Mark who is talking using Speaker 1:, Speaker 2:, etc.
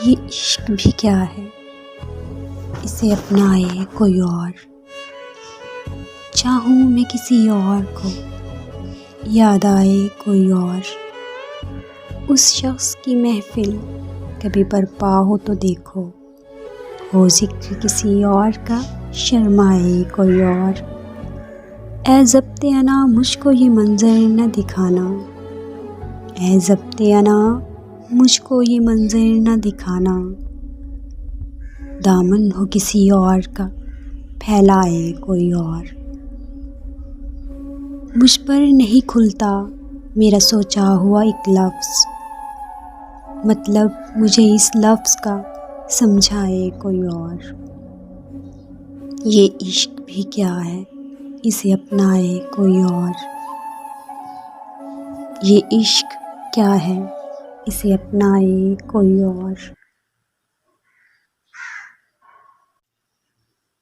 Speaker 1: ये इश्क भी क्या है, इसे अपनाए कोई और। चाहूँ मैं किसी और को, याद आए कोई और। उस शख्स की महफिल कभी बरपा हो तो देखो, हो जिक्र किसी और का, शर्माए कोई और। ऐ ज़ब्ते अना मुझको ये मंज़र न दिखाना, ऐ ज़ब्ते अना मुझको ये मंज़र न दिखाना। दामन हो किसी और का, फैलाए कोई और। मुझ पर नहीं खुलता मेरा सोचा हुआ एक लफ्ज़, मतलब मुझे इस लफ्ज़ का समझाए कोई और। ये इश्क भी क्या है, इसे अपनाए कोई और। ये इश्क क्या है, इसे अपनाए कोई और।